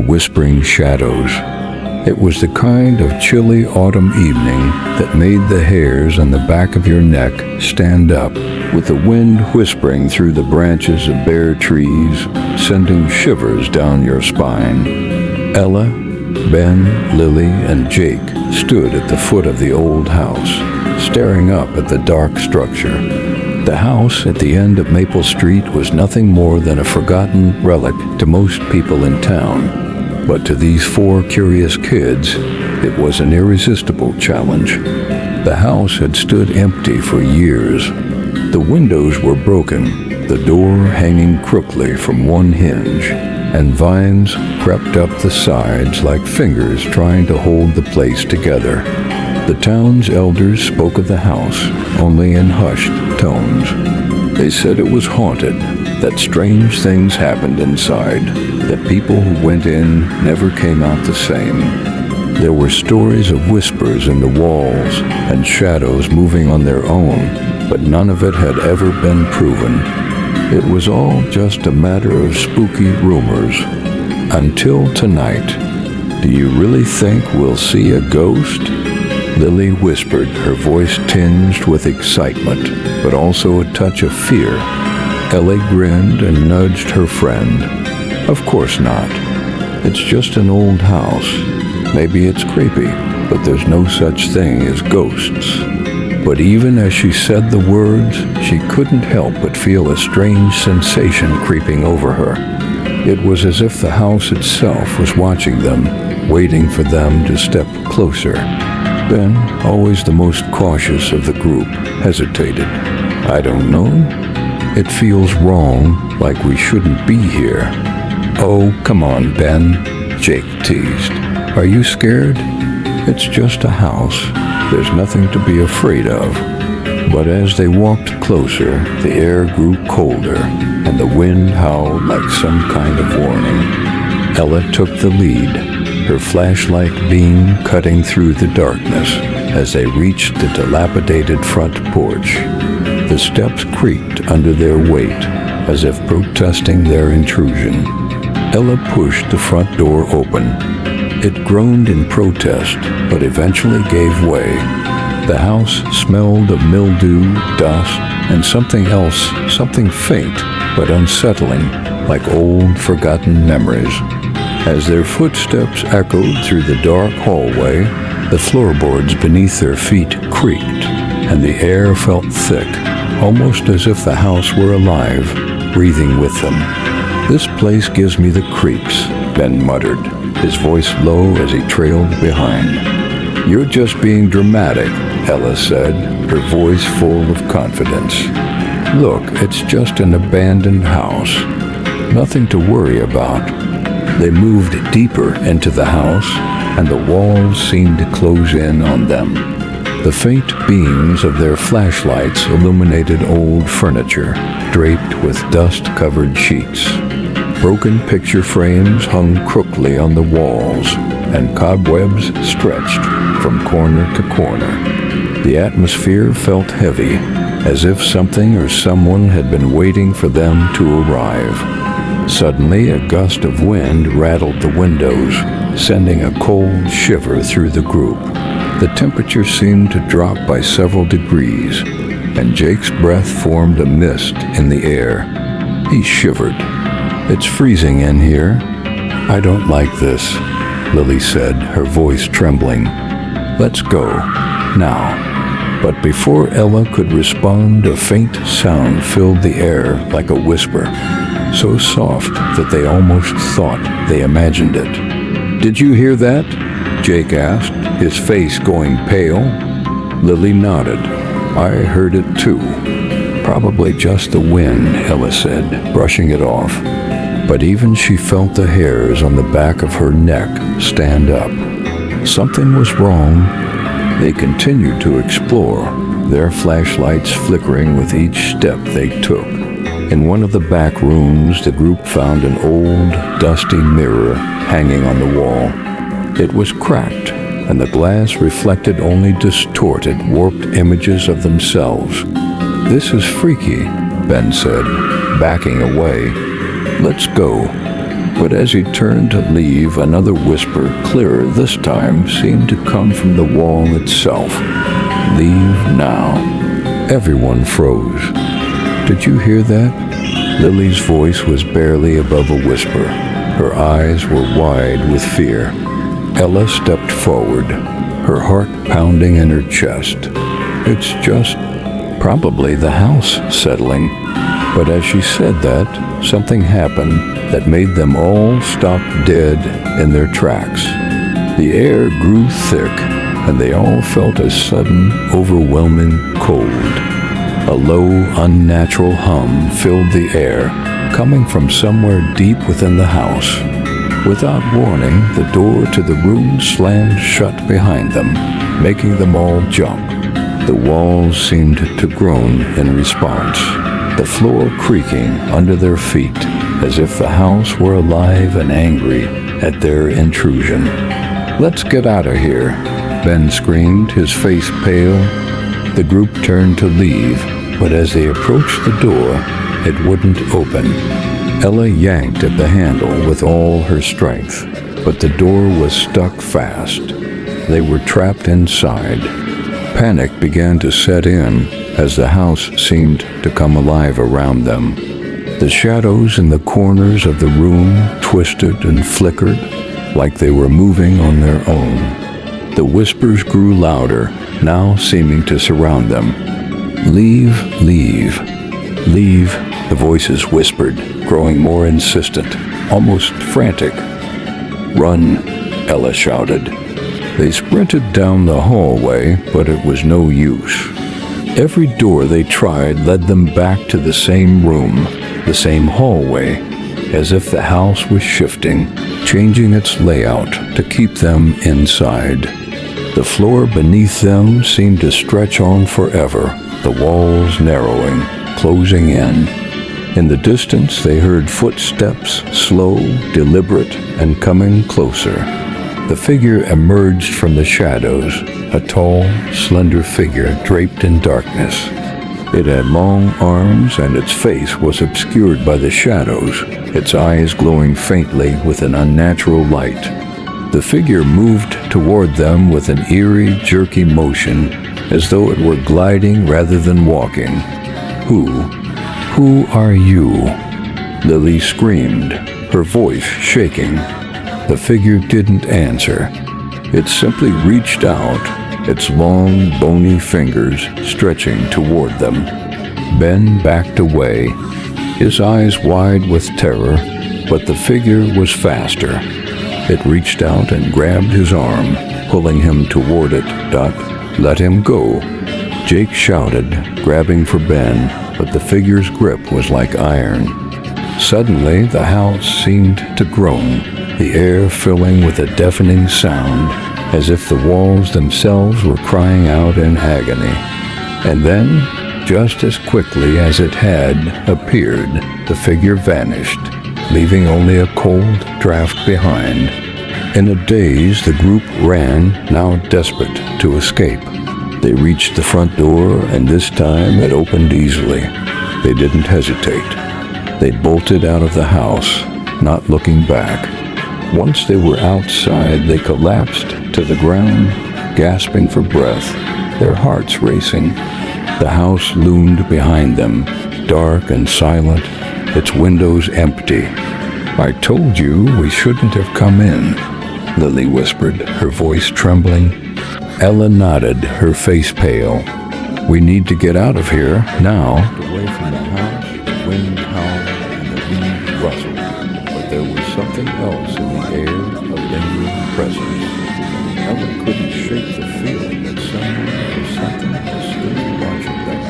whispering shadows. It was the kind of chilly autumn evening that made the hairs on the back of your neck stand up, with the wind whispering through the branches of bare trees, sending shivers down your spine. Ella, Ben, Lily, and Jake stood at the foot of the old house, staring up at the dark structure. The house at the end of Maple Street was nothing more than a forgotten relic to most people in town. But to these four curious kids, it was an irresistible challenge. The house had stood empty for years. The windows were broken, the door hanging crookedly from one hinge, and vines crept up the sides like fingers trying to hold the place together. The town's elders spoke of the house only in hushed tones. They said it was haunted, that strange things happened inside, that people who went in never came out the same. There were stories of whispers in the walls and shadows moving on their own, but none of it had ever been proven. It was all just a matter of spooky rumors. Until tonight. Do you really think we'll see a ghost? Lily whispered, her voice tinged with excitement, but also a touch of fear. Ellie grinned and nudged her friend. Of course not. It's just an old house. Maybe it's creepy, but there's no such thing as ghosts. But even as she said the words, she couldn't help but feel a strange sensation creeping over her. It was as if the house itself was watching them, waiting for them to step closer. Ben, always the most cautious of the group, hesitated. I don't know. It feels wrong, like we shouldn't be here. Oh, come on, Ben, Jake teased. Are you scared? It's just a house. There's nothing to be afraid of. But as they walked closer, the air grew colder, and the wind howled like some kind of warning. Ella took the lead, her flashlight beam cutting through the darkness as they reached the dilapidated front porch. The steps creaked under their weight, as if protesting their intrusion. Ella pushed the front door open. It groaned in protest, but eventually gave way. The house smelled of mildew, dust, and something else, something faint but unsettling, like old, forgotten memories. As their footsteps echoed through the dark hallway, the floorboards beneath their feet creaked, and the air felt thick, almost as if the house were alive, breathing with them. This place gives me the creeps, Ben muttered, his voice low as he trailed behind. You're just being dramatic, Ella said, her voice full of confidence. Look, it's just an abandoned house. Nothing to worry about. They moved deeper into the house, and the walls seemed to close in on them. The faint beams of their flashlights illuminated old furniture, draped with dust-covered sheets. Broken picture frames hung crookedly on the walls, and cobwebs stretched from corner to corner. The atmosphere felt heavy, as if something or someone had been waiting for them to arrive. Suddenly, a gust of wind rattled the windows, sending a cold shiver through the group. The temperature seemed to drop by several degrees, and Jake's breath formed a mist in the air. He shivered. It's freezing in here. I don't like this, Lily said, her voice trembling. Let's go, now. But before Ella could respond, a faint sound filled the air like a whisper, so soft that they almost thought they imagined it. Did you hear that? Jake asked, his face going pale. Lily nodded. I heard it too. Probably just the wind, Ella said, brushing it off. But even she felt the hairs on the back of her neck stand up. Something was wrong. They continued to explore, their flashlights flickering with each step they took. In one of the back rooms, the group found an old, dusty mirror hanging on the wall. It was cracked, and the glass reflected only distorted, warped images of themselves. This is freaky, Ben said, backing away. Let's go. But as he turned to leave, another whisper, clearer this time, seemed to come from the wall itself. "Leave now." Everyone froze. "Did you hear that?" Lily's voice was barely above a whisper. Her eyes were wide with fear. Ella stepped forward, her heart pounding in her chest. "It's just probably the house settling." But as she said that, something happened that made them all stop dead in their tracks. The air grew thick, and they all felt a sudden, overwhelming cold. A low, unnatural hum filled the air, coming from somewhere deep within the house. Without warning, the door to the room slammed shut behind them, making them all jump. The walls seemed to groan in response, the floor creaking under their feet, as if the house were alive and angry at their intrusion. "Let's get out of here," Ben screamed, his face pale. The group turned to leave, but as they approached the door, it wouldn't open. Ella yanked at the handle with all her strength, but the door was stuck fast. They were trapped inside. Panic began to set in as the house seemed to come alive around them. The shadows in the corners of the room twisted and flickered like they were moving on their own. The whispers grew louder, now seeming to surround them. "Leave, leave, leave," the voices whispered, growing more insistent, almost frantic. "Run," Ella shouted. They sprinted down the hallway, but it was no use. Every door they tried led them back to the same room, the same hallway, as if the house was shifting, changing its layout to keep them inside. The floor beneath them seemed to stretch on forever, the walls narrowing, closing in. In the distance, they heard footsteps, slow, deliberate, and coming closer. The figure emerged from the shadows, a tall, slender figure draped in darkness. It had long arms, and its face was obscured by the shadows, its eyes glowing faintly with an unnatural light. The figure moved toward them with an eerie, jerky motion, as though it were gliding rather than walking. Who are you?" Lily screamed, her voice shaking. The figure didn't answer. It simply reached out, its long, bony fingers stretching toward them. Ben backed away, his eyes wide with terror, but the figure was faster. It reached out and grabbed his arm, pulling him toward it. "Let him go," Jake shouted, grabbing for Ben, but the figure's grip was like iron. Suddenly, the house seemed to groan, the air filling with a deafening sound, as if the walls themselves were crying out in agony. And then, just as quickly as it had appeared, the figure vanished, leaving only a cold draft behind. In a daze, the group ran, now desperate to escape. They reached the front door, and this time it opened easily. They didn't hesitate. They bolted out of the house, not looking back. Once they were outside, they collapsed to the ground, gasping for breath, their hearts racing. The house loomed behind them, dark and silent, its windows empty. "I told you we shouldn't have come in," Lily whispered, her voice trembling. Ella nodded, her face pale. "We need to get out of here, now." Away from the house, the wind howled and the leaves rustled, but there was something else in the air, a lingering presence. Ella couldn't shake the feeling that someone or something was still watching them.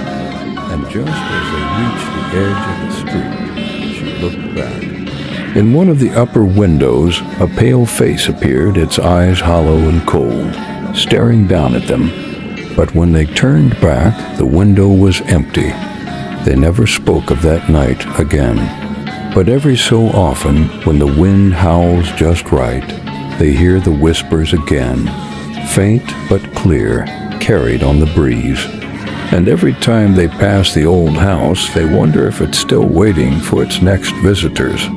And just as they reached the edge of the street, she looked back. In one of the upper windows, a pale face appeared, its eyes hollow and cold, staring down at them. But when they turned back, the window was empty. They never spoke of that night again. But every so often, when the wind howls just right, they hear the whispers again, faint but clear, carried on the breeze. And every time they pass the old house, they wonder if it's still waiting for its next visitors.